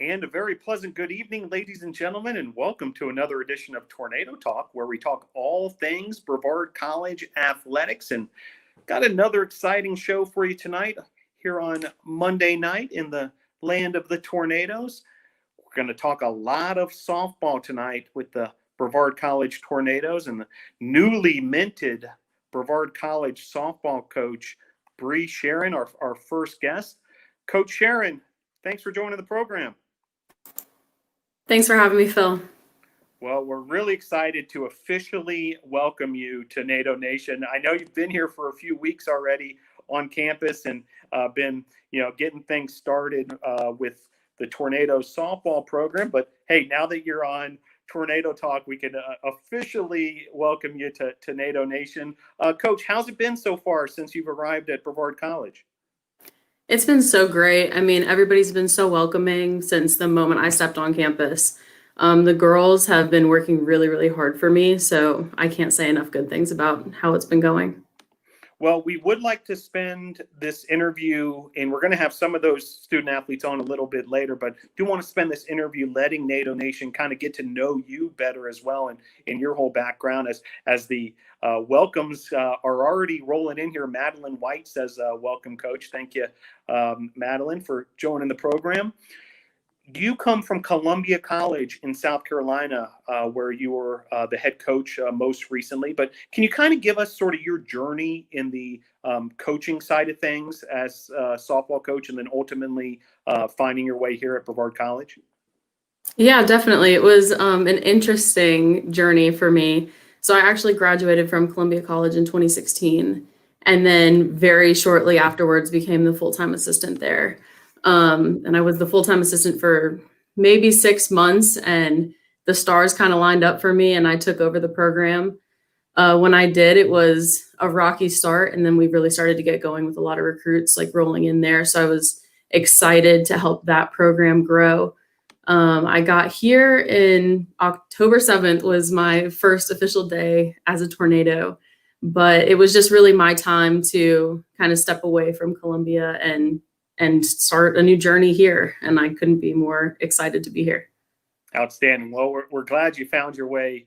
And a very pleasant good evening, ladies and gentlemen, and welcome to another edition of Tornado Talk, where we talk all things Brevard College athletics. And got another exciting show for you tonight here on Monday night in the land of the Tornadoes. We're going to talk a lot of softball tonight with the Brevard College Tornadoes and the newly minted Brevard College softball coach, Shearin, our first guest. Coach Shearin, thanks for joining the program. Thanks for having me, Phil. Well, we're really excited to officially welcome you to NATO Nation. I know you've been here for a few weeks already on campus and been, getting things started with the Tornadoes softball program. But hey, now that you're on Tornado Talk, we can officially welcome you to NATO Nation. Coach, how's it been so far since you've arrived at Brevard College? It's been so great. I mean, everybody's been so welcoming since the moment I stepped on campus. The girls have been working really, really hard for me, so I can't say enough good things about how it's been going. Well, we would like to spend this interview, and we're going to have some of those student athletes on a little bit later, but do want to spend this interview letting NATO Nation kind of get to know you better as well and in your whole background as the welcomes are already rolling in here. Madeline White says, welcome, Coach. Thank you, Madeline, for joining the program. You come from Columbia College in South Carolina, where you were the head coach most recently. But can you kind of give us sort of your journey in the coaching side of things as a softball coach and then ultimately finding your way here at Brevard College? Yeah, definitely. It was an interesting journey for me. So I actually graduated from Columbia College in 2016, and then very shortly afterwards became the full-time assistant there. And I was the full-time assistant for maybe 6 months, and the stars kind of lined up for me and I took over the program. When I did, it was a rocky start, and then we really started to get going with a lot of recruits like rolling in there. So I was excited to help that program grow. I got here in October 7th was my first official day as a Tornado, but it was just really my time to kind of step away from Columbia and start a new journey here. And I couldn't be more excited to be here. Outstanding. Well, we're glad you found your way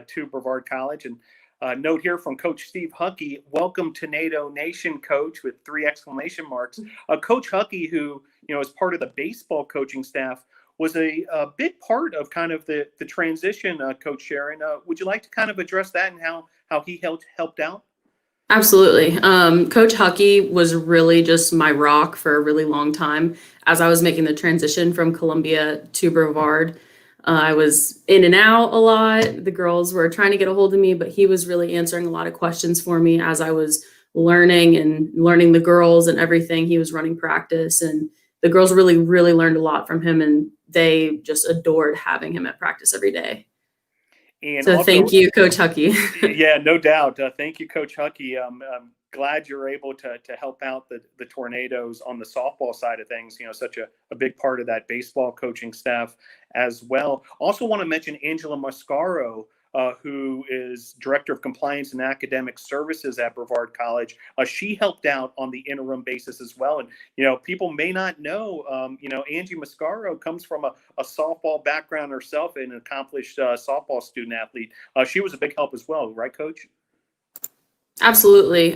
to Brevard College. And note here from Coach Steve Huckey, welcome to NATO Nation, Coach, with 3 exclamation marks. Coach Huckey, who, is part of the baseball coaching staff, was a big part of kind of the transition, Coach Shearin. Would you like to kind of address that and how he helped out? Absolutely. Coach Huckey was really just my rock for a really long time. As I was making the transition from Columbia to Brevard, I was in and out a lot. The girls were trying to get a hold of me, but he was really answering a lot of questions for me as I was learning the girls and everything. He was running practice, and the girls really, really learned a lot from him, and they just adored having him at practice every day. And so also, thank you, Coach Huckey. Yeah, no doubt. Thank you, Coach Huckey. I'm glad you're able to help out the Tornadoes on the softball side of things, such a big part of that baseball coaching staff as well. Also want to mention Angela Mascaro, who is Director of Compliance and Academic Services at Brevard College. She helped out on the interim basis as well. And, people may not know, Angie Mascaro comes from a softball background herself and an accomplished softball student athlete. She was a big help as well, right, Coach? Absolutely.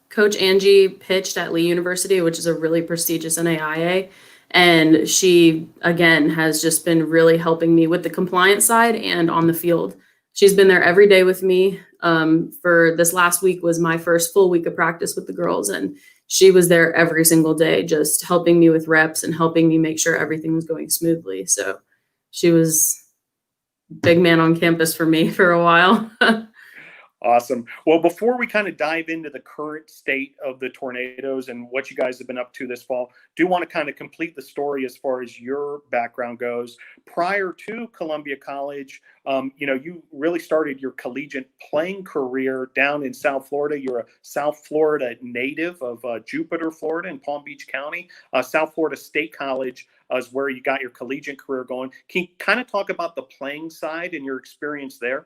Coach Angie pitched at Lee University, which is a really prestigious NAIA. And she, again, has just been really helping me with the compliance side and on the field. She's been there every day with me. For this last week was my first full week of practice with the girls, and she was there every single day, just helping me with reps and helping me make sure everything was going smoothly. So she was big man on campus for me for a while. Awesome. Well, before we kind of dive into the current state of the Tornadoes and what you guys have been up to this fall, do want to kind of complete the story as far as your background goes. Prior to Columbia College, you really started your collegiate playing career down in South Florida. You're a South Florida native of Jupiter, Florida, in Palm Beach County. South Florida State College is where you got your collegiate career going. Can you kind of talk about the playing side and your experience there?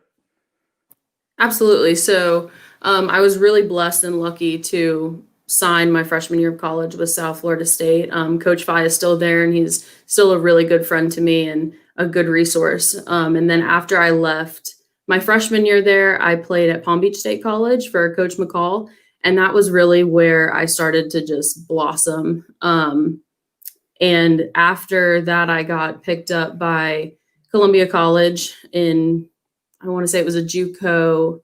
Absolutely. So I was really blessed and lucky to signed my freshman year of college with South Florida State. Coach Fi is still there, and he's still a really good friend to me and a good resource. And then after I left my freshman year there, I played at Palm Beach State College for Coach McCoy, and that was really where I started to just blossom. And after that, I got picked up by Columbia College in, I want to say it was a JUCO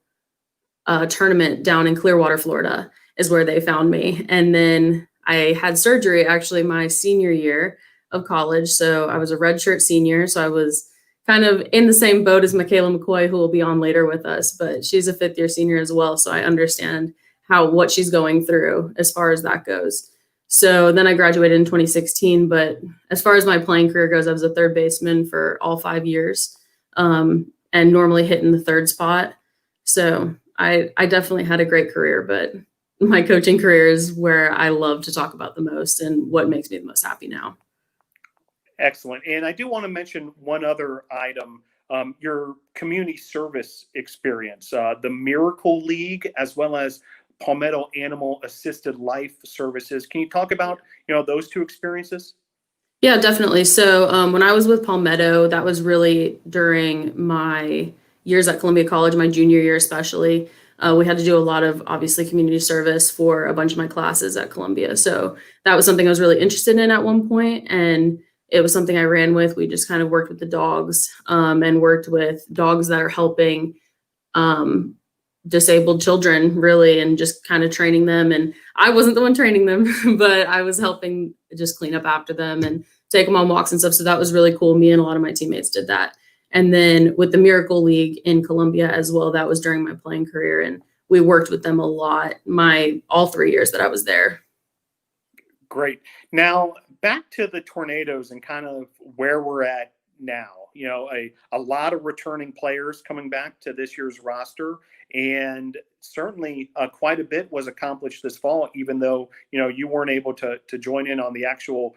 tournament down in Clearwater, Florida, is where they found me. And then I had surgery actually my senior year of college. So I was a redshirt senior. So I was kind of in the same boat as Micayla McCoy, who will be on later with us, but she's a 5th year senior as well. So I understand what she's going through as far as that goes. So then I graduated in 2016, but as far as my playing career goes, I was a third baseman for all 5 years, and normally hitting the third spot. So I definitely had a great career, but my coaching career is where I love to talk about the most and what makes me the most happy now. Excellent. And I do want to mention one other item, your community service experience, the Miracle League, as well as Palmetto Animal Assisted Life Services. Can you talk about, those two experiences? Yeah, definitely. So when I was with Palmetto, that was really during my years at Columbia College, my junior year especially. We had to do a lot of, obviously, community service for a bunch of my classes at Columbia. So that was something I was really interested in at one point, and it was something I ran with. We just kind of worked with the dogs, and worked with dogs that are helping disabled children, really, and just kind of training them. And I wasn't the one training them, but I was helping just clean up after them and take them on walks and stuff. So that was really cool. Me and a lot of my teammates did that. And then with the Miracle League in Columbia as well, that was during my playing career, and we worked with them a lot all 3 years that I was there. Great. Now back to the Tornadoes and kind of where we're at now. A lot of returning players coming back to this year's roster, and certainly quite a bit was accomplished this fall, even though, you weren't able to join in on the actual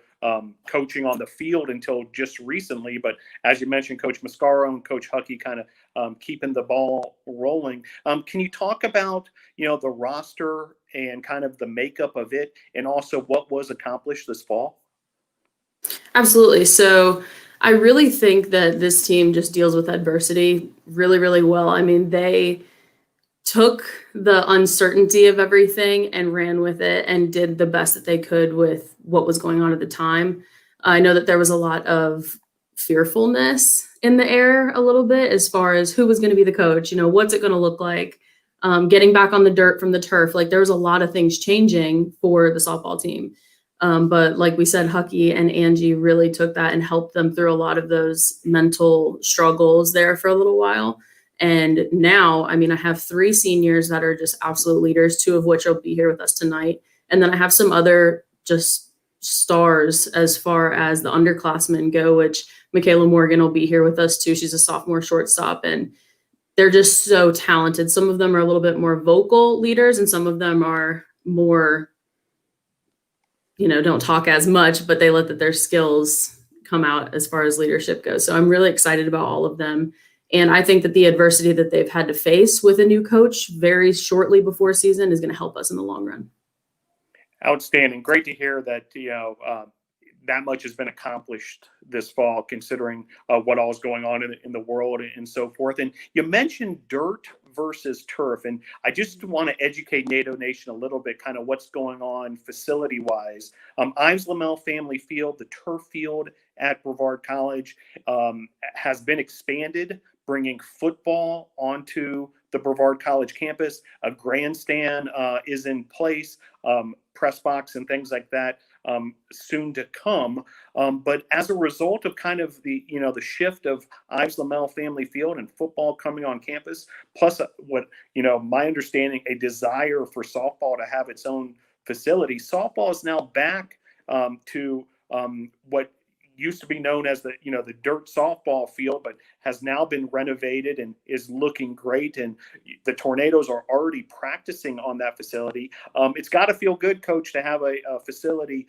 coaching on the field until just recently. But as you mentioned, Coach Mascaro and Coach Huckey kind of keeping the ball rolling. Can you talk about, the roster and kind of the makeup of it, and also what was accomplished this fall? Absolutely. So I really think that this team just deals with adversity really, really well. I mean, they took the uncertainty of everything and ran with it and did the best that they could with what was going on at the time. I know that there was a lot of fearfulness in the air a little bit as far as who was going to be the coach, what's it going to look like, getting back on the dirt from the turf. Like, there was a lot of things changing for the softball team. But like we said, Huckey and Angie really took that and helped them through a lot of those mental struggles there for a little while. And now, I mean, I have 3 seniors that are just absolute leaders, 2 of which will be here with us tonight. And then I have some other just stars as far as the underclassmen go, which Micayla Morgan will be here with us too. She's a sophomore shortstop, and they're just so talented. Some of them are a little bit more vocal leaders, and some of them are more, don't talk as much, but they let their skills come out as far as leadership goes. So I'm really excited about all of them. And I think that the adversity that they've had to face with a new coach very shortly before season is going to help us in the long run. Outstanding. Great to hear that, that much has been accomplished this fall, considering what all is going on in the world and so forth. And you mentioned dirt versus turf, and I just want to educate NATO Nation a little bit, kind of what's going on facility-wise. Ives Lamel Family Field, the turf field at Brevard College, has been expanded, bringing football onto the Brevard College campus. A grandstand is in place, press box and things like that soon to come. But as a result of kind of the shift of Ives Lamel Family Field and football coming on campus, plus what, my understanding, a desire for softball to have its own facility, softball is now back to what used to be known as the dirt softball field, but has now been renovated and is looking great. And the Tornadoes are already practicing on that facility. It's got to feel good, Coach, to have a facility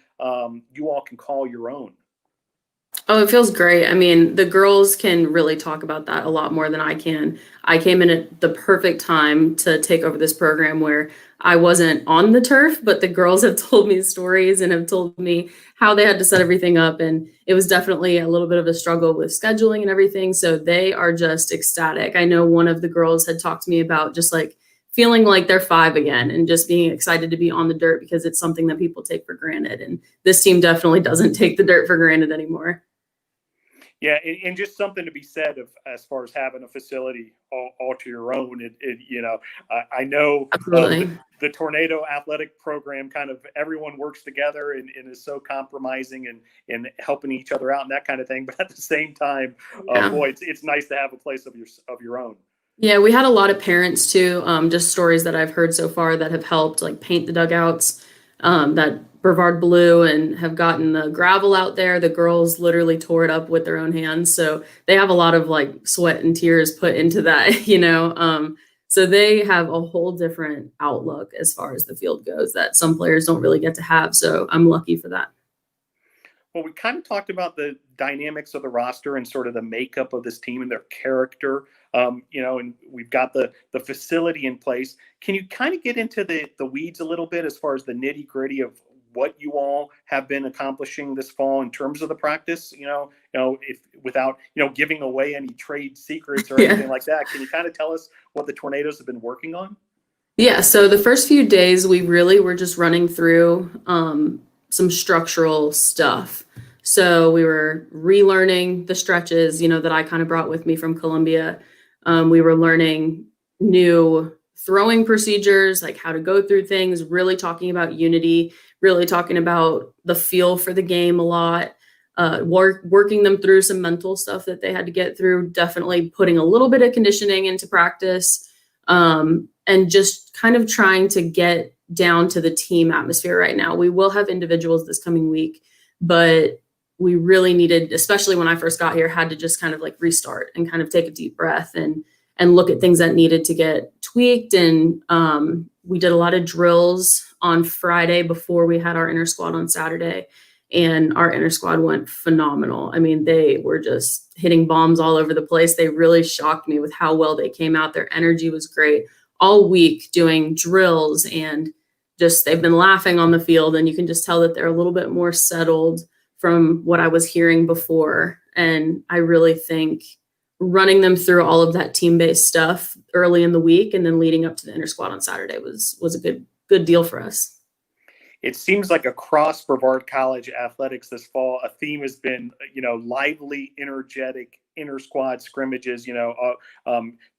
you all can call your own. Oh, it feels great. I mean, the girls can really talk about that a lot more than I can. I came in at the perfect time to take over this program where I wasn't on the turf, but the girls have told me stories and have told me how they had to set everything up. And it was definitely a little bit of a struggle with scheduling and everything. So they are just ecstatic. I know one of the girls had talked to me about just like feeling like they're five again and just being excited to be on the dirt because it's something that people take for granted. And this team definitely doesn't take the dirt for granted anymore. Yeah, and just something to be said of as far as having a facility all to your own. I know Absolutely. the Tornado athletic program kind of everyone works together and is so compromising and helping each other out and that kind of thing. But at the same time, Yeah. boy, it's nice to have a place of your own. Yeah, we had a lot of parents too, just stories that I've heard so far that have helped like paint the dugouts, that Brevard blew and have gotten the gravel out there. The girls literally tore it up with their own hands. So they have a lot of like sweat and tears put into that, you know. So they have a whole different outlook as far as the field goes that some players don't really get to have. So I'm lucky for that. Well, we kind of talked about the dynamics of the roster and sort of the makeup of this team and their character. And we've got the facility in place. Can you kind of get into the weeds a little bit as far as the nitty gritty of what you all have been accomplishing this fall in terms of the practice? If without giving away any trade secrets or anything like that, can you kind of tell us what the Tornadoes have been working on? Yeah, so the first few days we really were just running through some structural stuff. So we were relearning the stretches, that I kind of brought with me from Columbia. We were learning new throwing procedures, like how to go through things, really talking about unity, really talking about the feel for the game a lot, working them through some mental stuff that they had to get through, definitely putting a little bit of conditioning into practice, and just kind of trying to get down to the team atmosphere right now. We will have individuals this coming week, but we really needed, especially when I first got here, had to just kind of like restart and kind of take a deep breath and look at things that needed to get tweaked. And we did a lot of drills on Friday before we had our inter squad on Saturday. And our inter squad went phenomenal. I mean, they were just hitting bombs all over the place. They really shocked me with how well they came out. Their energy was great all week doing drills, and just they've been laughing on the field. And you can just tell that they're a little bit more settled from what I was hearing before. And I really think running them through all of that team-based stuff early in the week and then leading up to the inter squad on Saturday was a good deal for us. It seems like across Brevard College athletics this fall, a theme has been, lively, energetic inter-squad scrimmages,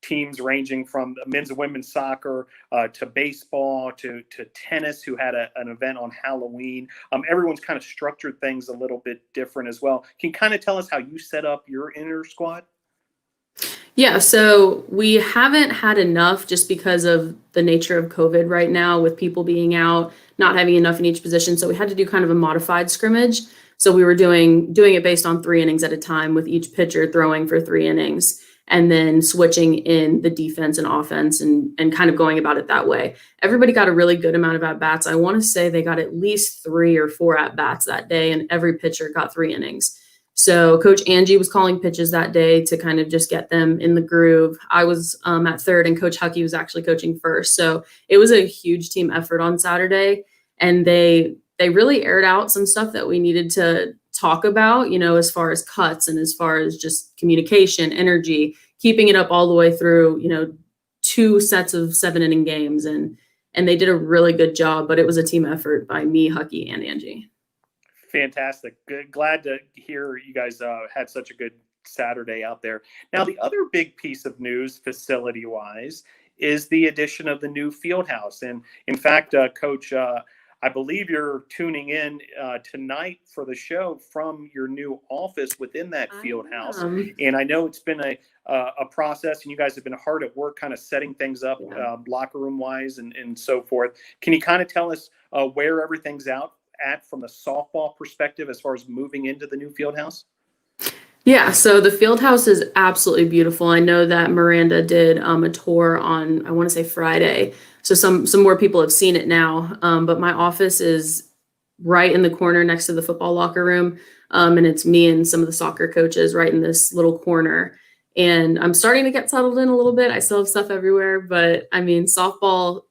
teams ranging from men's and women's soccer to baseball to tennis, who had an event on Halloween. Everyone's kind of structured things a little bit different as well. Can you kind of tell us how you set up your inter-squad? Yeah, so we haven't had enough just because of the nature of COVID right now, with people being out, not having enough in each position. So we had to do kind of a modified scrimmage. So we were doing it based on 3 innings at a time, with each pitcher throwing for 3 innings and then switching in the defense and offense and kind of going about it that way. Everybody got a really good amount of at-bats. I want to say they got at least 3 or 4 at-bats that day, and every pitcher got 3 innings. So Coach Angie was calling pitches that day to kind of just get them in the groove. I was at third, and Coach Huckey was actually coaching first. So it was a huge team effort on Saturday, and they really aired out some stuff that we needed to talk about, as far as cuts and as far as just communication, energy, keeping it up all the way through, 2 sets of 7-inning games. And they did a really good job, but it was a team effort by me, Huckey, and Angie. Fantastic. Good. Glad to hear you guys had such a good Saturday out there. Now, the other big piece of news, facility-wise, is the addition of the new field house. And in fact, Coach, I believe you're tuning in tonight for the show from your new office within that field house. And I know it's been a process, and you guys have been hard at work kind of setting things up, locker room wise and so forth. Can you kind of tell us where everything's at from the softball perspective as far as moving into the new field house? Yeah, so the field house is absolutely beautiful. I know that Miranda did a tour on, I want to say Friday. So some more people have seen it now. But my office is right in the corner next to the football locker room. And it's me and some of the soccer coaches right in this little corner. And I'm starting to get settled in a little bit. I still have stuff everywhere, but I mean, softball,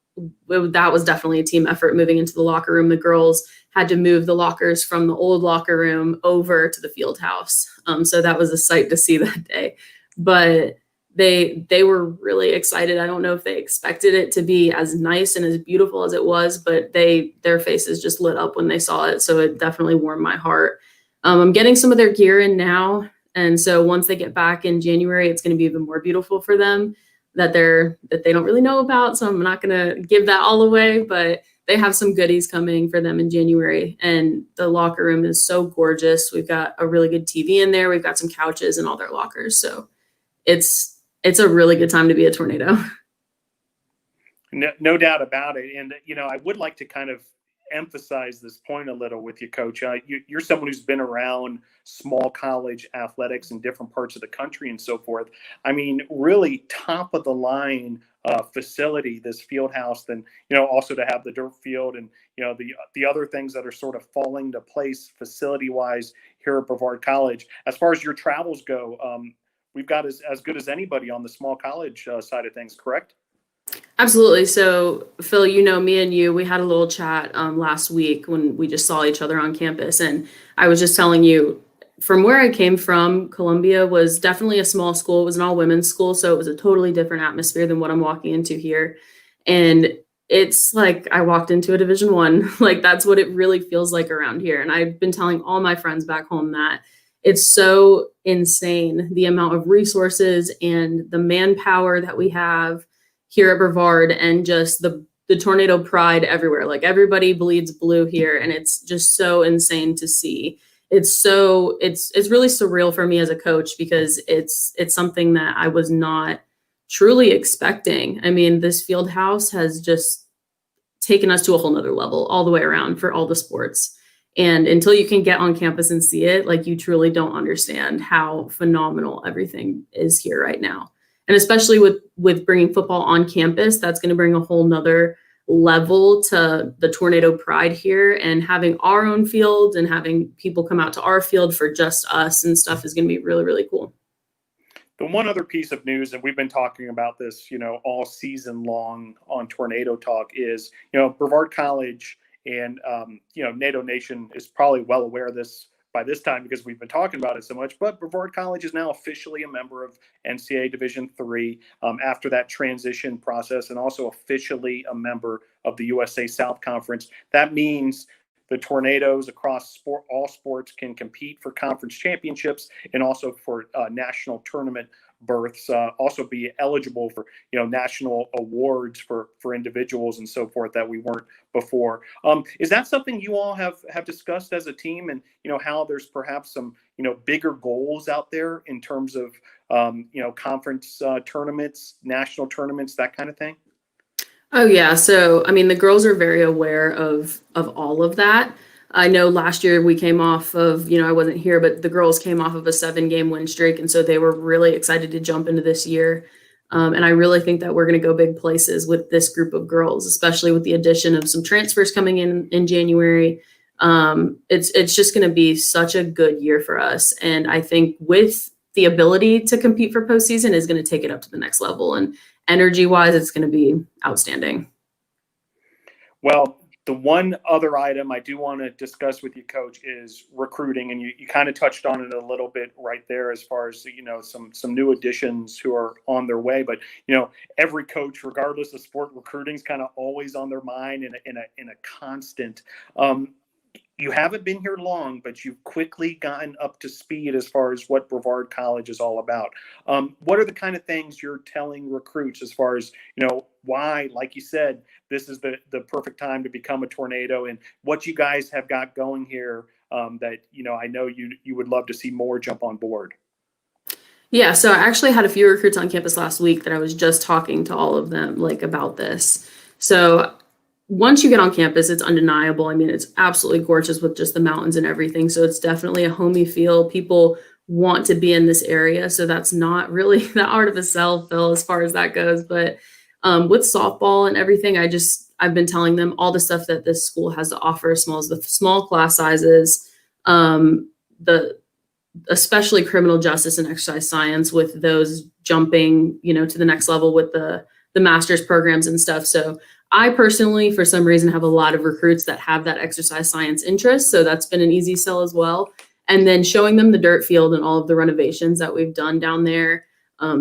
that was definitely a team effort moving into the locker room. The girls had to move the lockers from the old locker room over to the field house. So that was a sight to see that day. But they were really excited. I don't know if they expected it to be as nice and as beautiful as it was, but their faces just lit up when they saw it. So it definitely warmed my heart. I'm getting some of their gear in now. And so once they get back in January, it's going to be even more beautiful for them that they don't really know about. So I'm not going to give that all away, but they have some goodies coming for them in January. And the locker room is so gorgeous. We've got a really good TV in there. We've got some couches in all their lockers. So it's a really good time to be a Tornado. No doubt about it. And, I would like to kind of emphasize this point a little with you, Coach. You're someone who's been around small college athletics in different parts of the country and so forth. I mean, really top of the line facility, this field house, then, also to have the dirt field and, the other things that are sort of falling into place facility wise here at Brevard College. As far as your travels go, we've got as good as anybody on the small college side of things, correct? Absolutely. So, Phil, me and you, we had a little chat last week when we just saw each other on campus. And I was just telling you, from where I came from, Columbia was definitely a small school. It was an all women's school. So it was a totally different atmosphere than what I'm walking into here. And it's like I walked into a Division I. Like that's what it really feels like around here. And I've been telling all my friends back home that it's so insane, the amount of resources and the manpower that we have here at Brevard, and just the Tornado pride everywhere. Like everybody bleeds blue here, and it's just so insane to see. It's really surreal for me as a coach because it's something that I was not truly expecting. I mean, this field house has just taken us to a whole nother level all the way around for all the sports. And until you can get on campus and see it, like you truly don't understand how phenomenal everything is here right now. And especially with bringing football on campus, that's going to bring a whole nother level to the Tornado pride here, and having our own field and having people come out to our field for just us and stuff is going to be really, really cool. The one other piece of news, and we've been talking about this, all season long on Tornado Talk, is, Brevard College and, NATO Nation is probably well aware of this by this time because we've been talking about it so much, but Brevard College is now officially a member of NCAA Division III after that transition process, and also officially a member of the USA South Conference. That means the Tornadoes across all sports can compete for conference championships and also for national tournament berths, also be eligible for, national awards for individuals and so forth that we weren't before. Is that something you all have discussed as a team, and, how there's perhaps some, bigger goals out there in terms of, conference tournaments, national tournaments, that kind of thing? Oh yeah. So, I mean, the girls are very aware of all of that. I know last year we came off of, I wasn't here, but the girls came off of a 7-game win streak. And so they were really excited to jump into this year. And I really think that we're going to go big places with this group of girls, especially with the addition of some transfers coming in January. It's just going to be such a good year for us. And I think with the ability to compete for postseason is going to take it up to the next level. And energy wise, it's going to be outstanding. Well, the one other item I do want to discuss with you, Coach, is recruiting. And you kind of touched on it a little bit right there as far as, some new additions who are on their way. But, every coach, regardless of sport, recruiting is kind of always on their mind in a constant. You haven't been here long, but you've quickly gotten up to speed as far as what Brevard College is all about. What are the kind of things you're telling recruits as far as, why, like you said, this is the perfect time to become a Tornado, and what you guys have got going here that, I know you would love to see more jump on board? Yeah, so I actually had a few recruits on campus last week that I was just talking to all of them about this. So once you get on campus, it's undeniable. I mean, it's absolutely gorgeous with just the mountains and everything. So it's definitely a homey feel. People want to be in this area. So that's not really the art of a sell, Phil, as far as that goes. But with softball and everything, I've been telling them all the stuff that this school has to offer, as small as the small class sizes, especially criminal justice and exercise science, with those jumping, to the next level with the master's programs and stuff. So I personally, for some reason, have a lot of recruits that have that exercise science interest. So that's been an easy sell as well. And then showing them the dirt field and all of the renovations that we've done down there,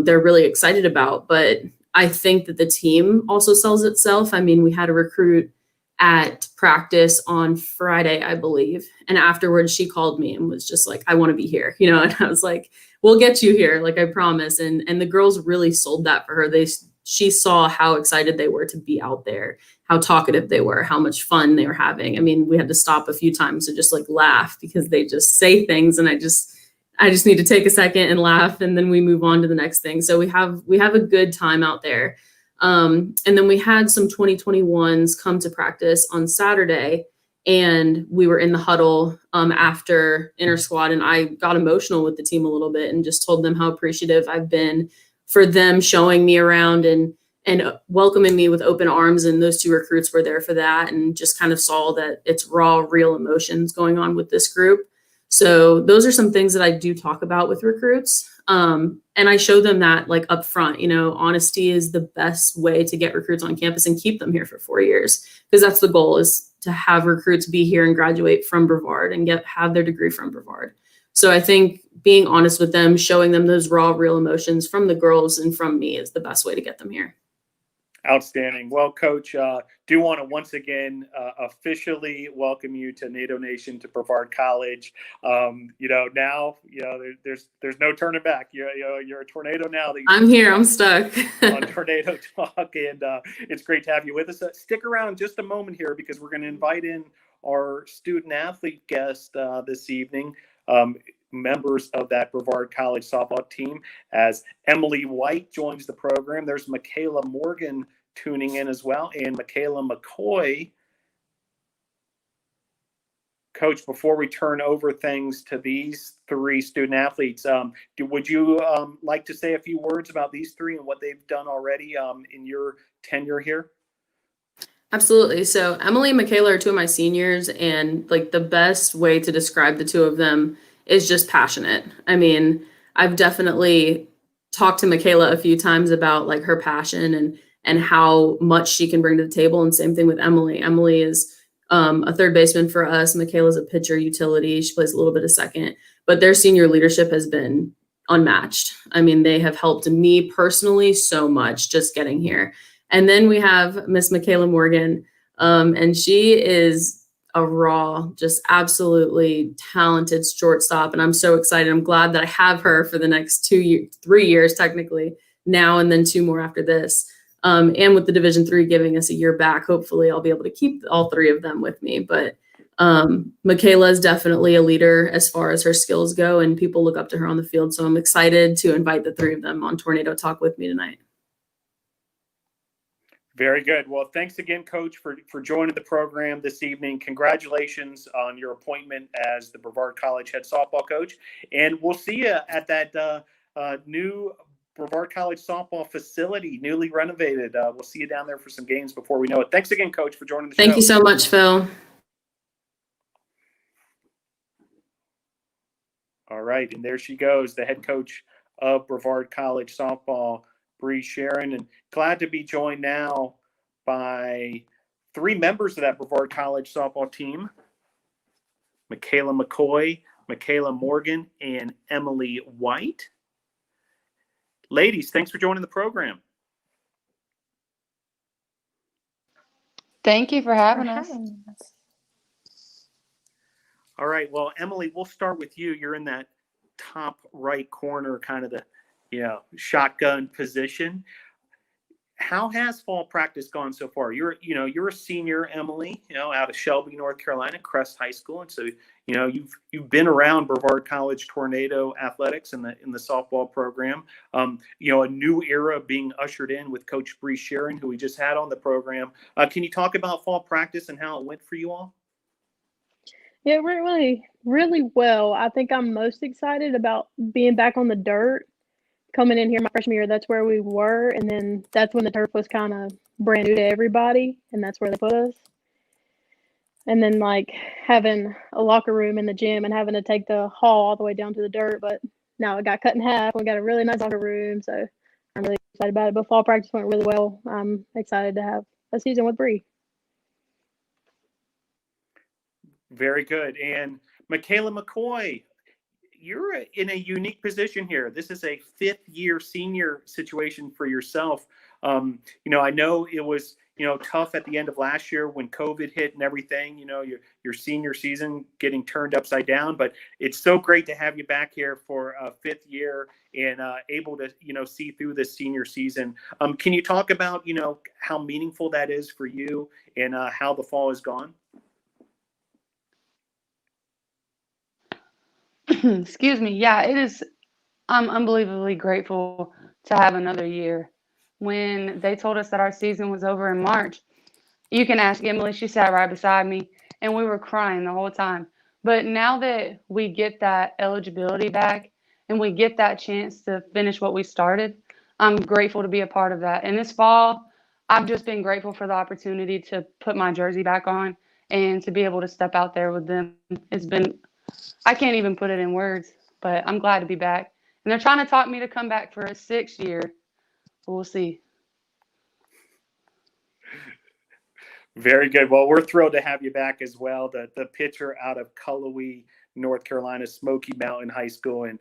they're really excited about. But I think that the team also sells itself. I mean, we had a recruit at practice on Friday, I believe. And afterwards she called me and was just like, I want to be here, and I was like, we'll get you here. Like, I promise. And the girls really sold that for her. She saw how excited they were to be out there, how talkative they were, how much fun they were having. I mean, we had to stop a few times to just like laugh because they just say things, and I just need to take a second and laugh, and then we move on to the next thing. So we have a good time out there. And then we had some 2021s come to practice on Saturday, and we were in the huddle after inter squad, and I got emotional with the team a little bit and just told them how appreciative I've been for them showing me around and welcoming me with open arms. And those two recruits were there for that, and just kind of saw that it's raw, real emotions going on with this group. So those are some things that I do talk about with recruits. And I show them that like up front, honesty is the best way to get recruits on campus and keep them here for 4 years, because that's the goal, is to have recruits be here and graduate from Brevard and have their degree from Brevard. So I think being honest with them, showing them those raw, real emotions from the girls and from me is the best way to get them here. Outstanding. Well, Coach, do want to once again officially welcome you to NATO Nation, to Brevard College. Now there's no turning back. You're a tornado now. I'm here. I'm stuck on Tornado Talk, and it's great to have you with us. Stick around just a moment here, because we're going to invite in our student athlete guest this evening. Members of that Brevard College softball team, as Emily White joins the program. There's Micayla Morgan tuning in as well, and McCoy. Coach, before we turn over things to these three student athletes, would you like to say a few words about these three and what they've done already in your tenure here? Absolutely. So Emily and Micayla are two of my seniors, and like the best way to describe the two of them is just passionate. I mean, I've definitely talked to Micayla a few times about like her passion and how much she can bring to the table. And same thing with Emily. Emily is a third baseman for us. Micayla's a pitcher utility. She plays a little bit of second, but their senior leadership has been unmatched. I mean, they have helped me personally so much just getting here. And then we have Miss Micayla Morgan, and she is a raw, just absolutely talented shortstop. And I'm so excited. I'm glad that I have her for the next 3 years, technically now, and then 2 more after this. And with the Division III giving us a year back, hopefully I'll be able to keep all 3 of them with me. But Micayla is definitely a leader as far as her skills go, and people look up to her on the field. So I'm excited to invite the 3 of them on Tornado Talk with me tonight. Very good. Well, thanks again, Coach, for joining the program this evening. Congratulations on your appointment as the Brevard College head softball coach. And we'll see you at that new Brevard College softball facility, newly renovated. We'll see you down there for some games before we know it. Thanks again, Coach, for joining the show. Thank you so much, Phil. All right. And there she goes, the head coach of Brevard College softball, Breanne Shearin, and glad to be joined now by 3 members of that Brevard College softball team: Micayla McCoy, Micayla Morgan, and Emily White. Ladies, thanks for joining the program. Thank you for having us. All right. Well, Emily, we'll start with you. You're in that top right corner, kind of the shotgun position. How has fall practice gone so far? You're a senior, Emily, out of Shelby, North Carolina, Crest High School. And so, you've been around Brevard College Tornado athletics in the softball program. A new era being ushered in with Coach Breanne Shearin, who we just had on the program. Can you talk about fall practice and how it went for you all? Yeah, it went really, really well. I think I'm most excited about being back on the dirt. Coming in here my freshman year, that's where we were, and then that's when the turf was kind of brand new to everybody, and that's where they put us. and then like having a locker room in the gym and having to take the hall all the way down to the dirt. But now it got cut in half. We got a really nice locker room, so I'm really excited about it. But fall practice went really well. I'm excited to have a season with Bree. Very good. And Micayla McCoy, you're in a unique position here. This is a fifth-year senior situation for yourself. I know it was, tough at the end of last year when COVID hit and everything, your senior season getting turned upside down, but it's so great to have you back here for a fifth year and able to, see through this senior season. Can you talk about, how meaningful that is for you and how the fall has gone? Excuse me. Yeah, it is. I'm unbelievably grateful to have another year. When they told us that our season was over in March, you can ask Emily. She sat right beside me, and we were crying the whole time. But now that we get that eligibility back and we get that chance to finish what we started, I'm grateful to be a part of that. And this fall, I've just been grateful for the opportunity to put my jersey back on and to be able to step out there with them. It's been, I can't even put it in words, but I'm glad to be back. And they're trying to talk me to come back for a sixth year. We'll see. Very good. Well, we're thrilled to have you back as well. The pitcher out of Cullowhee, North Carolina, Smoky Mountain High School, and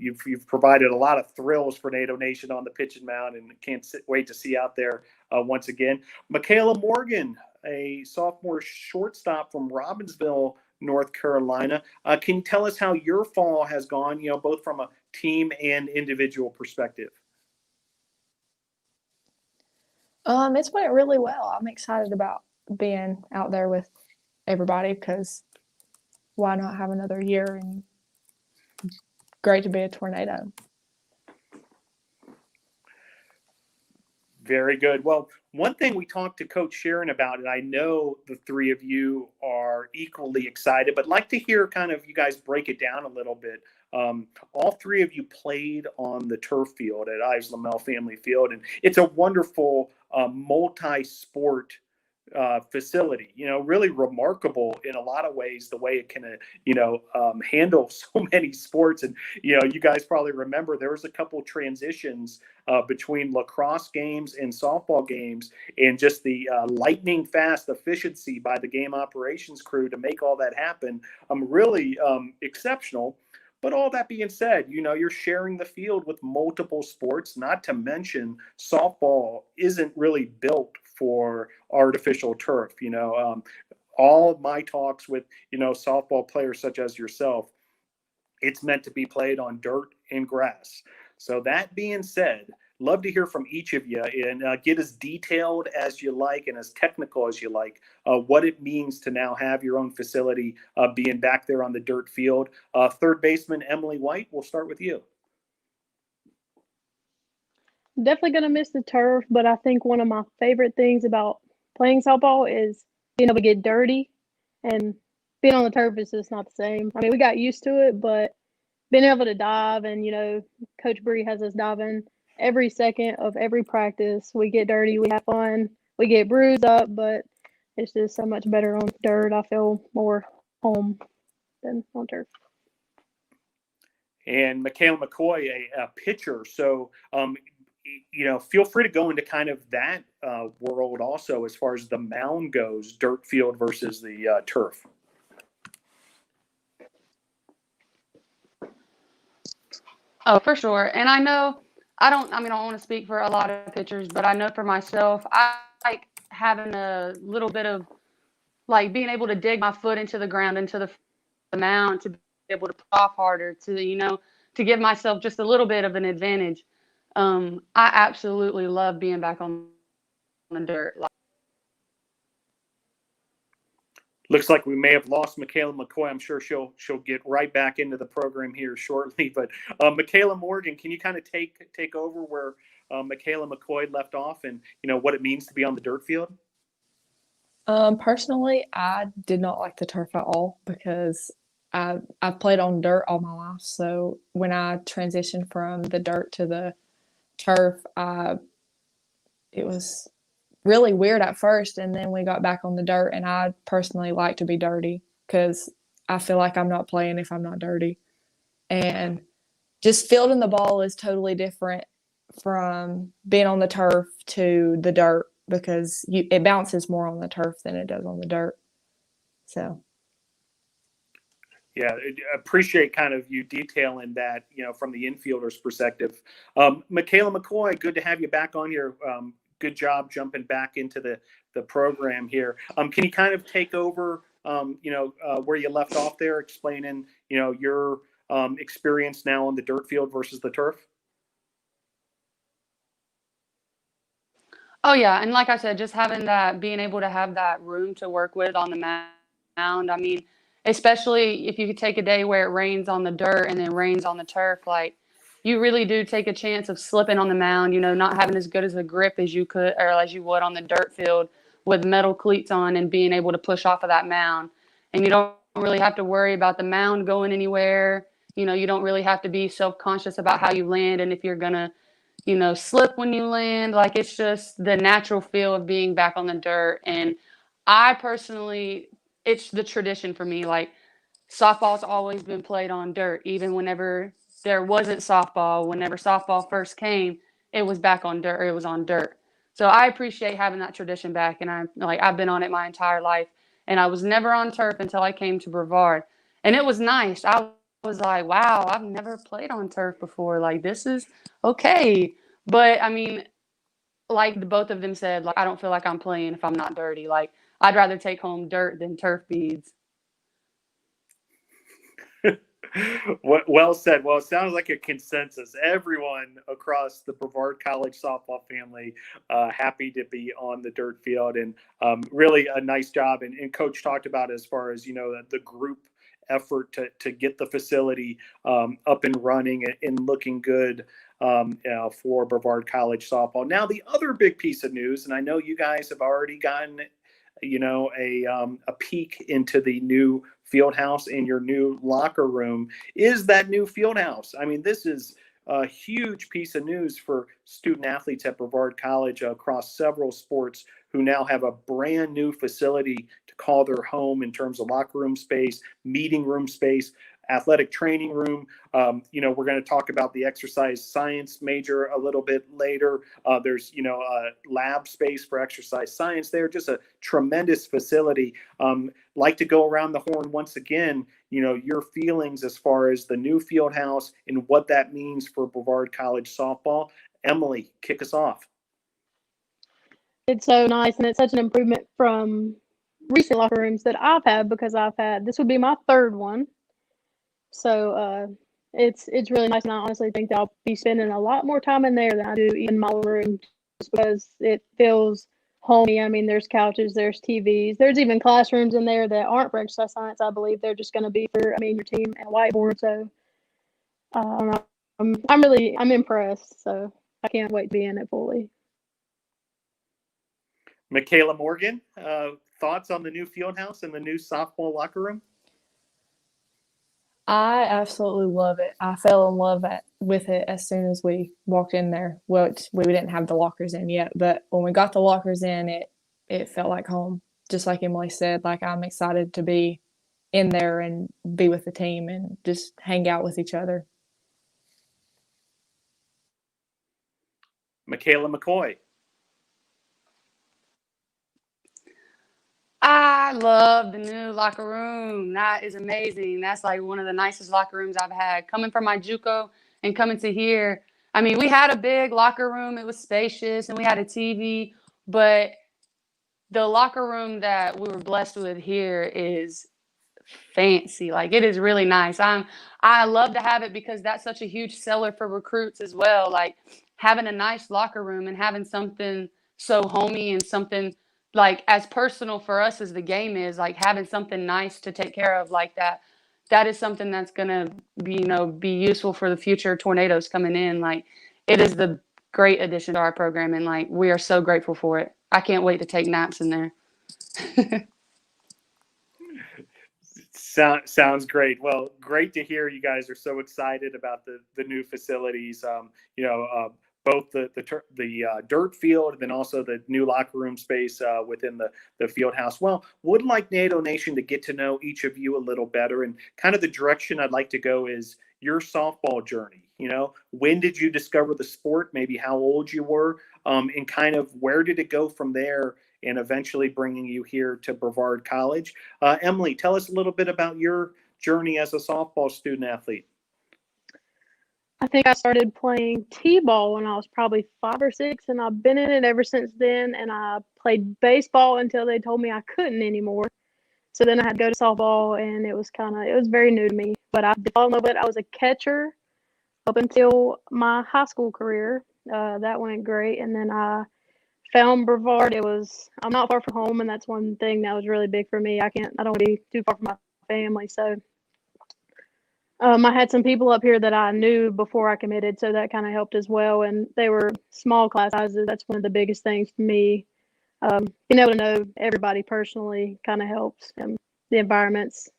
you've provided a lot of thrills for NATO Nation on the pitching mound, and can't wait to see you out there once again. Micayla Morgan, a sophomore shortstop from Robbinsville, North Carolina. Can you tell us how your fall has gone? Both from a team and individual perspective. It's went really well. I'm excited about being out there with everybody because why not have another year, and great to be a tornado. Very good. Well, one thing we talked to Coach Shearin about, and I know the three of you are equally excited, but like to hear kind of you guys break it down a little bit. All three of you played on the turf field at Ives Lamel Family Field, and it's a wonderful multi-sport facility, really remarkable in a lot of ways, the way it can, handle so many sports. And, you guys probably remember there was a couple transitions between lacrosse games and softball games, and just the lightning fast efficiency by the game operations crew to make all that happen. Really exceptional. But all that being said, you're sharing the field with multiple sports, not to mention softball isn't really built for artificial turf. All of my talks with, softball players such as yourself, it's meant to be played on dirt and grass. So that being said, love to hear from each of you and get as detailed as you like and as technical as you like what it means to now have your own facility being back there on the dirt field. Third baseman Emily White, we'll start with you. Definitely going to miss the turf, but I think one of my favorite things about playing softball is being able to get dirty, and being on the turf is just not the same. I mean, we got used to it, but being able to dive, and Coach Bree has us diving every second of every practice. We get dirty, we have fun, we get bruised up, but it's just so much better on dirt. I feel more home than on turf. And Micayla McCoy, a pitcher. So, feel free to go into kind of that world also as far as the mound goes, dirt field versus the turf. Oh, for sure. And I know I don't want to speak for a lot of pitchers, but I know for myself, I like having a little bit of like being able to dig my foot into the ground, into the mound, to be able to pull off harder, to give myself just a little bit of an advantage. I absolutely love being back on the dirt. Looks like we may have lost Micayla McCoy. I'm sure she'll get right back into the program here shortly. But Micayla Morgan, can you kind of take over where Micayla McCoy left off, and what it means to be on the dirt field? Personally, I did not like the turf at all because I've played on dirt all my life. So when I transitioned from the dirt to the turf, it was really weird at first, and then we got back on the dirt, and I personally like to be dirty because I feel like I'm not playing if I'm not dirty. And just fielding the ball is totally different from being on the turf to the dirt because it bounces more on the turf than it does on the dirt. So. Yeah, I appreciate kind of you detailing that, from the infielder's perspective. Micayla, McCoy, good to have you back on here. Good job jumping back into the program here. Can you kind of take over, where you left off there, explaining, your experience now on the dirt field versus the turf? Oh yeah, and like I said, just being able to have that room to work with on the mound. I mean, especially if you could take a day where it rains on the dirt and then rains on the turf, like you really do take a chance of slipping on the mound, not having as good as a grip as you could or as you would on the dirt field with metal cleats on and being able to push off of that mound. And you don't really have to worry about the mound going anywhere. You don't really have to be self-conscious about how you land and if you're gonna slip when you land. Like it's just the natural feel of being back on the dirt. And I personally, it's the tradition for me. Like softball's always been played on dirt, even whenever there wasn't softball. Whenever softball first came, it was back on dirt. Or it was on dirt. So I appreciate having that tradition back. And I've been on it my entire life. And I was never on turf until I came to Brevard. And it was nice. I was like, wow, I've never played on turf before. Like this is okay. But I mean, like both of them said, like I don't feel like I'm playing if I'm not dirty. Like I'd rather take home dirt than turf beads. Well said. Well, it sounds like a consensus. Everyone across the Brevard College softball family happy to be on the dirt field, and really a nice job. And Coach talked about as far as the group effort to get the facility up and running and looking good for Brevard College softball. Now, the other big piece of news, and I know you guys have already gotten a peek into the new field house and your new locker room, is that new field house. I mean, this is a huge piece of news for student athletes at Brevard College across several sports who now have a brand new facility to call their home in terms of locker room space, meeting room space, athletic training room. We're going to talk about the exercise science major a little bit later. There's, a lab space for exercise science there, just a tremendous facility. Like to go around the horn once again, your feelings as far as the new field house and what that means for Brevard College softball. Emily, kick us off. It's so nice, and it's such an improvement from recent locker rooms that I've had because this would be my third one. So it's really nice, and I honestly think that I'll be spending a lot more time in there than I do in my room, just because it feels homey. I mean, there's couches, there's TVs, there's even classrooms in there that aren't for exercise science. I believe they're just going to be for your team and a whiteboard. So I'm impressed. So I can't wait to be in it fully. Micayla Morgan, thoughts on the new field house and the new softball locker room? I absolutely love it. I fell in love with it as soon as we walked in there. Well, we didn't have the lockers in yet, but when we got the lockers in, it felt like home. Just like Emily said, like I'm excited to be in there and be with the team and just hang out with each other. Micayla McCoy. I love the new locker room. That is amazing. That's like one of the nicest locker rooms I've had. Coming from my JUCO and coming to here, I mean, we had a big locker room. It was spacious, and we had a TV. But the locker room that we were blessed with here is fancy. Like it is really nice. I love to have it because that's such a huge seller for recruits as well. Like having a nice locker room and having something so homey and something like as personal for us as the game is, like having something nice to take care of like that. That is something that's gonna be useful for the future tornadoes coming in. Like it is the great addition to our program, and like we are so grateful for it. I can't wait to take naps in there. Sounds great. Well, great to hear you guys are so excited about the new facilities. both the dirt field and then also the new locker room space within the field house. Well, would like NATO Nation to get to know each of you a little better, and kind of the direction I'd like to go is your softball journey. When did you discover the sport? Maybe how old you were, and kind of where did it go from there, and eventually bringing you here to Brevard College. Emily, tell us a little bit about your journey as a softball student athlete. I think I started playing t-ball when I was probably 5 or 6, and I've been in it ever since then. And I played baseball until they told me I couldn't anymore. So then I had to go to softball, and it was very new to me. But I fell in love with it. I was a catcher up until my high school career. That went great. And then I found Brevard. I'm not far from home, and that's one thing that was really big for me. I don't want to be too far from my family. So I had some people up here that I knew before I committed, so that kind of helped as well. And they were small class sizes. That's one of the biggest things for me. Being able to know everybody personally kind of helps. And the environment's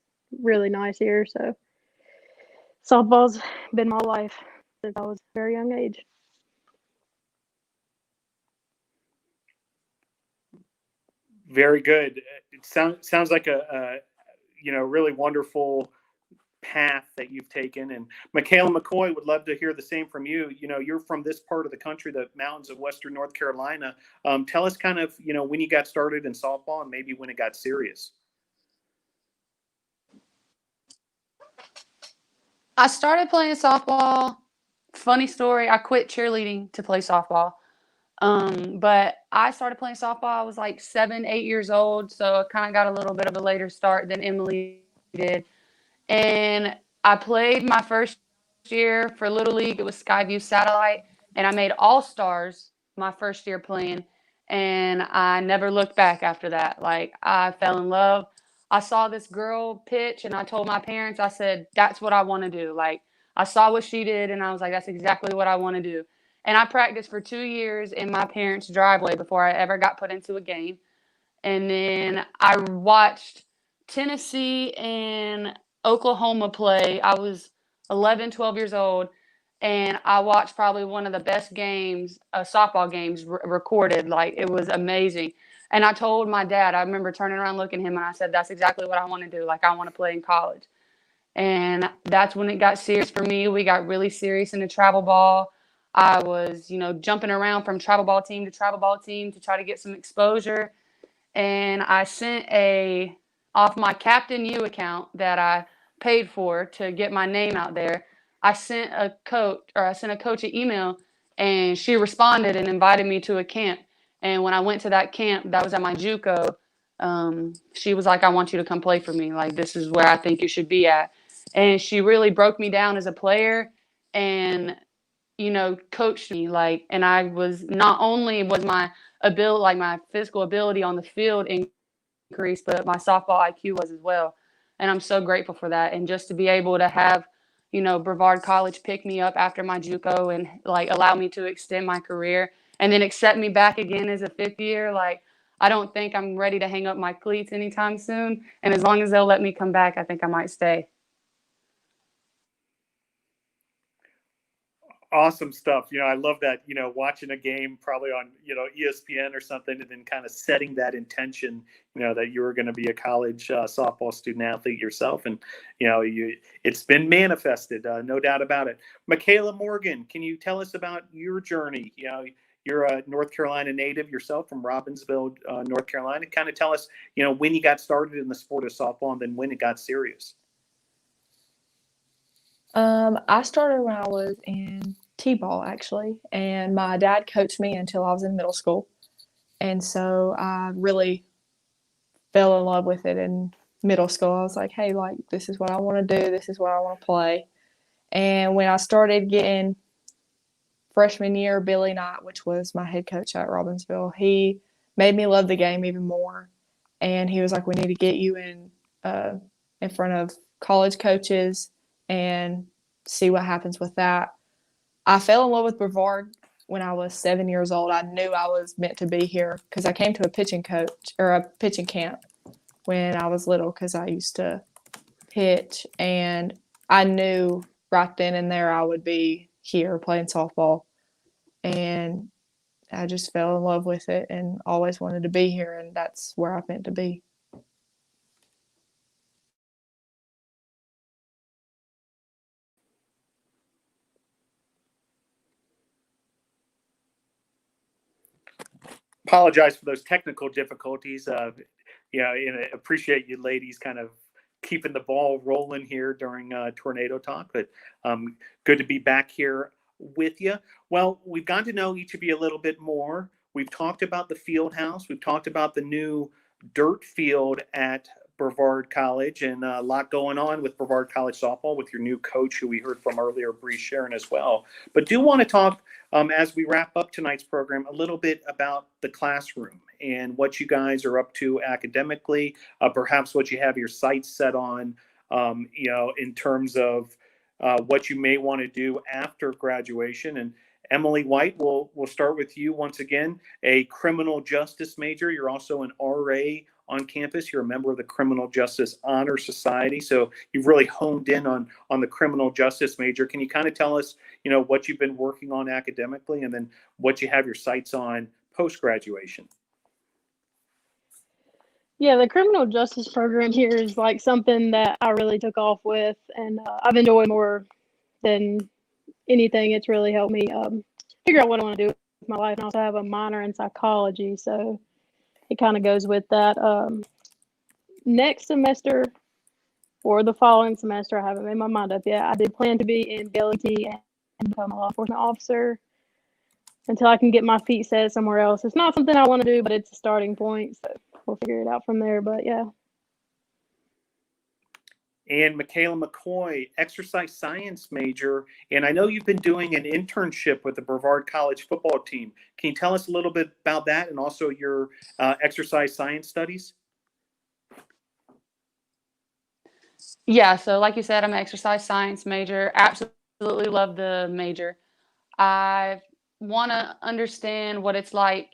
really nice here. So softball's been my life since I was a very young age. Very good. It sounds like a really wonderful path that you've taken. And Micayla, McCoy, would love to hear the same from you. You're from this part of the country, the mountains of Western North Carolina. Tell us kind of, when you got started in softball and maybe when it got serious. I started playing softball. Funny story, I quit cheerleading to play softball. But I started playing softball, I was like 7, 8 years old. So I kind of got a little bit of a later start than Emily did. And I played my first year for Little League. It was Skyview Satellite. And I made All-Stars my first year playing. And I never looked back after that. Like, I fell in love. I saw this girl pitch, and I told my parents, I said, that's what I want to do. Like, I saw what she did, and I was like, that's exactly what I want to do. And I practiced for 2 years in my parents' driveway before I ever got put into a game. And then I watched Tennessee and Oklahoma play. I was 11, 12 years old, and I watched probably one of the best games, softball games recorded. Like, it was amazing. And I told my dad, I remember turning around, looking at him, and I said, that's exactly what I want to do. Like, I want to play in college. And that's when it got serious for me. We got really serious in the travel ball. I was, jumping around from travel ball team to travel ball team to try to get some exposure. And I sent off my Captain U account that I paid for to get my name out there. I sent a coach an email, and she responded and invited me to a camp. And when I went to that camp, that was at my JUCO, she was like, I want you to come play for me. Like, this is where I think you should be at. And she really broke me down as a player and, coached me. Like, and I was, not only was my ability, like my physical ability on the field increased, but my softball IQ was as well. And I'm so grateful for that. And just to be able to have, Brevard College pick me up after my JUCO and like allow me to extend my career and then accept me back again as a 5th year. Like, I don't think I'm ready to hang up my cleats anytime soon. And as long as they'll let me come back, I think I might stay. Awesome stuff. I love that, watching a game probably on, ESPN or something, and then kind of setting that intention, that you were going to be a college softball student athlete yourself. And, it's been manifested, no doubt about it. Micayla Morgan, can you tell us about your journey? You're a North Carolina native yourself from Robbinsville, North Carolina. Kind of tell us, when you got started in the sport of softball and then when it got serious. I started when I was in t-ball, actually, and my dad coached me until I was in middle school. And so I really fell in love with it in middle school. I was like, hey, like, this is what I want to do. This is what I want to play. And when I started getting freshman year, Billy Knight, which was my head coach at Robbinsville, he made me love the game even more. And he was like, we need to get you in front of college coaches and see what happens with that. I fell in love with Brevard when I was 7 years old. I knew I was meant to be here because I came to a pitching camp when I was little because I used to pitch, and I knew right then and there I would be here playing softball. and I just fell in love with it and always wanted to be here, and that's where I've meant to be. Apologize for those technical difficulties. And I appreciate you ladies kind of keeping the ball rolling here during Tornado Talk, but good to be back here with you. Well, we've gotten to know each of you a little bit more. We've talked about the field house. We've talked about the new dirt field at Brevard College, and a lot going on with Brevard College softball with your new coach, who we heard from earlier, Shearin, as well. But do want to talk, as we wrap up tonight's program, a little bit about the classroom and what you guys are up to academically, perhaps what you have your sights set on, in terms of what you may want to do after graduation. And Emily White, we'll start with you once again, a criminal justice major. You're also an RA on campus. You're a member of the Criminal Justice Honor Society. So you've really honed in on the criminal justice major. Can you kind of tell us, what you've been working on academically and then what you have your sights on post-graduation? Yeah, the criminal justice program here is like something that I really took off with, and I've enjoyed more than anything. It's really helped me figure out what I want to do with my life. And I also have a minor in psychology, so it kind of goes with that. Next semester or the following semester, I haven't made my mind up yet. I did plan to be in BLET and become a law enforcement officer until I can get my feet set somewhere else. It's not something I want to do, but it's a starting point, so we'll figure it out from there. But yeah. And Micayla McCoy, exercise science major. And I know you've been doing an internship with the Brevard College football team. Can you tell us a little bit about that and also your exercise science studies? Yeah, so like you said, I'm an exercise science major. Absolutely love the major. I want to understand what it's like,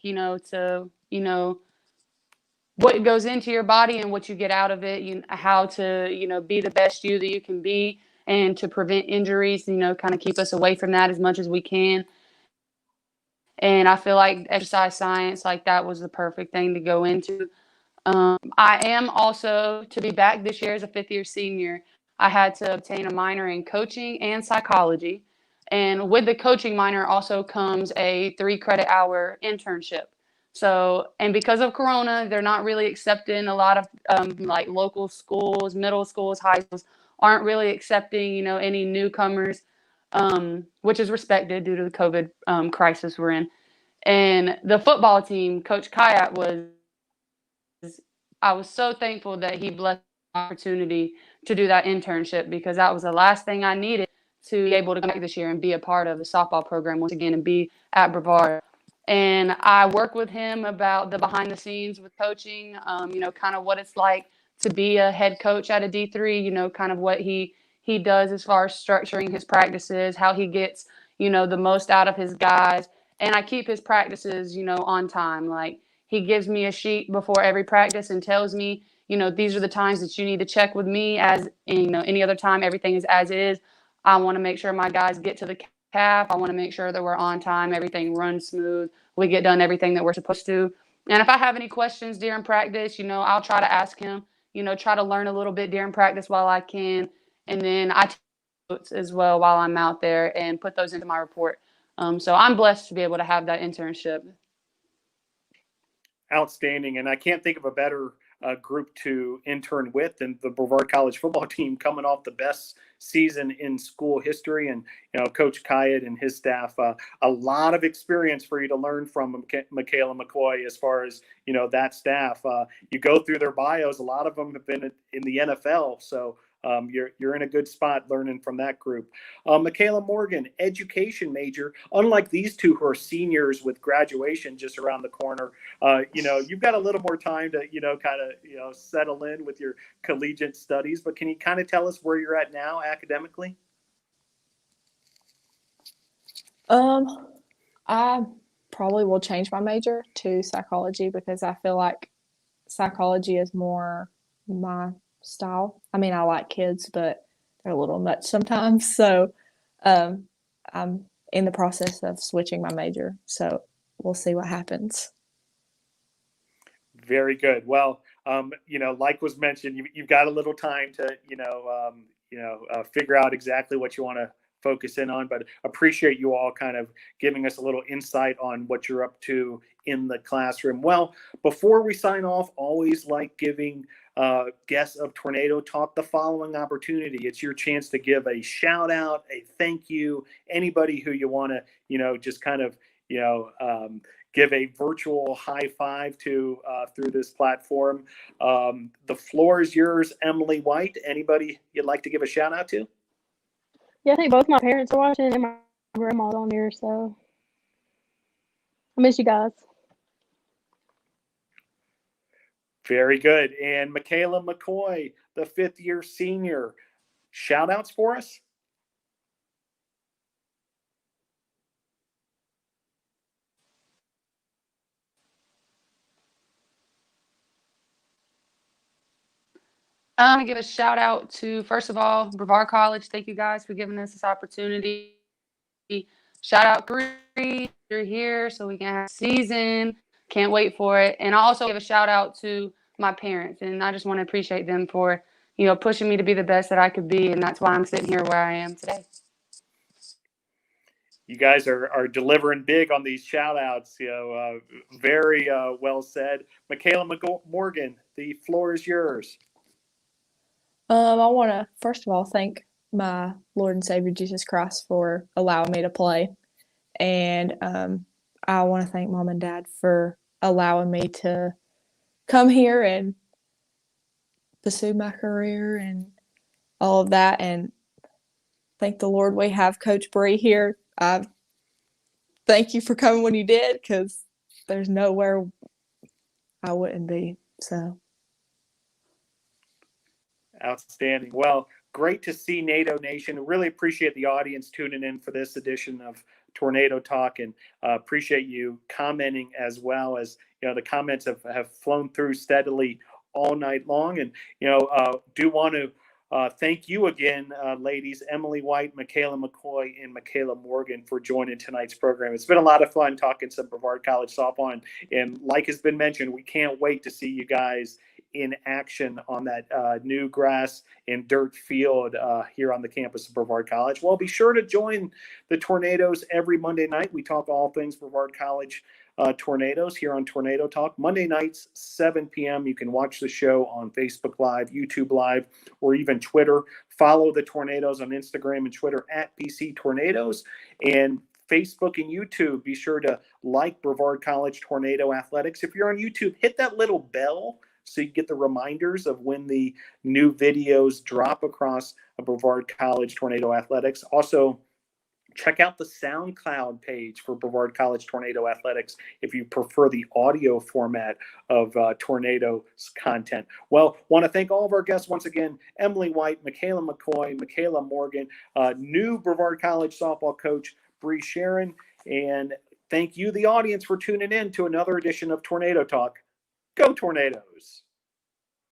what goes into your body and what you get out of it, how to, be the best you that you can be and to prevent injuries, kind of keep us away from that as much as we can. And I feel like exercise science, like that was the perfect thing to go into. I am also, to be back this year as a fifth-year senior, I had to obtain a minor in coaching and psychology. And with the coaching minor also comes a 3-credit-hour internship. So, and because of Corona, they're not really accepting a lot of like local schools, middle schools, high schools aren't really accepting, any newcomers, which is respected due to the COVID crisis we're in. And the football team, Coach Kayat I was so thankful that he blessed the opportunity to do that internship because that was the last thing I needed to be able to come back this year and be a part of the softball program once again and be at Brevard. And I work with him about the behind the scenes with coaching, kind of what it's like to be a head coach at a D3, kind of what he does as far as structuring his practices, how he gets, the most out of his guys. And I keep his practices, on time. Like, he gives me a sheet before every practice and tells me, these are the times that you need to check with me as, any other time, everything is as is. I want to make sure my guys get to the calf. I want to make sure that we're on time. Everything runs smooth. We get done everything that we're supposed to. And if I have any questions during practice, I'll try to ask him, try to learn a little bit during practice while I can. And then I take notes as well while I'm out there and put those into my report. So I'm blessed to be able to have that internship. Outstanding. And I can't think of a better group to intern with than the Brevard College football team, coming off the best season in school history. And, Coach Kayat and his staff, a lot of experience for you to learn from, Micayla McCoy, as far as, that staff. You go through their bios, a lot of them have been in the NFL. So you're in a good spot learning from that group. Micayla Morgan, education major. Unlike these two who are seniors with graduation just around the corner, you've got a little more time to, settle in with your collegiate studies. But can you kind of tell us where you're at now academically? I probably will change my major to psychology because I feel like psychology is more my style. I mean, I like kids, but they're a little much sometimes. So I'm in the process of switching my major. So we'll see what happens. Very good. Well, like was mentioned, you've got a little time to, figure out exactly what you want to focus in on, but appreciate you all kind of giving us a little insight on what you're up to in the classroom. Well, before we sign off, always like giving guests of Tornado Talk the following opportunity. It's your chance to give a shout out, a thank you, anybody who you want to, just kind of, give a virtual high five to through this platform. The floor is yours, Emily White. Anybody you'd like to give a shout out to? Yeah, I think both my parents are watching and my grandma's on here, so I miss you guys. Very good. And Micayla McCoy, the 5th-year senior. Shout outs for us? I'm going to give a shout out to, first of all, Brevard College. Thank you guys for giving us this opportunity. Shout out Bree, you're here so we can have a season. Can't wait for it. And I also give a shout out to my parents. And I just want to appreciate them for, pushing me to be the best that I could be. And that's why I'm sitting here where I am today. You guys are delivering big on these shout outs. Very well said. Micayla Morgan, the floor is yours. I want to, first of all, thank my Lord and Savior Jesus Christ for allowing me to play. And I want to thank Mom and Dad for allowing me to come here and pursue my career and all of that. And thank the Lord we have Coach Bree here. I thank you for coming when you did, because there's nowhere I wouldn't be. So. Outstanding. Well, great to see NATO Nation. Really appreciate the audience tuning in for this edition of Tornado Talk, and appreciate you commenting as well. As the comments have flown through steadily all night long. And do want to thank you again, ladies, Emily White, Micayla McCoy, and Micayla Morgan, for joining tonight's program. It's been a lot of fun talking some Brevard College softball, and like has been mentioned, we can't wait to see you guys in action on that new grass and dirt field here on the campus of Brevard College. Well, be sure to join the Tornadoes every Monday night. We talk all things Brevard College Tornadoes here on Tornado Talk. Monday nights, 7 p.m. You can watch the show on Facebook Live, YouTube Live, or even Twitter. Follow the Tornadoes on Instagram and Twitter at BC Tornadoes, and Facebook and YouTube. Be sure to like Brevard College Tornado Athletics. If you're on YouTube, hit that little bell so you get the reminders of when the new videos drop across a Brevard College Tornado Athletics. Also, check out the SoundCloud page for Brevard College Tornado Athletics if you prefer the audio format of Tornado's content. Well, want to thank all of our guests once again, Emily White, Micayla McCoy, Micayla Morgan, new Brevard College softball coach, Bree Shearin, and thank you, the audience, for tuning in to another edition of Tornado Talk. Go Tornadoes!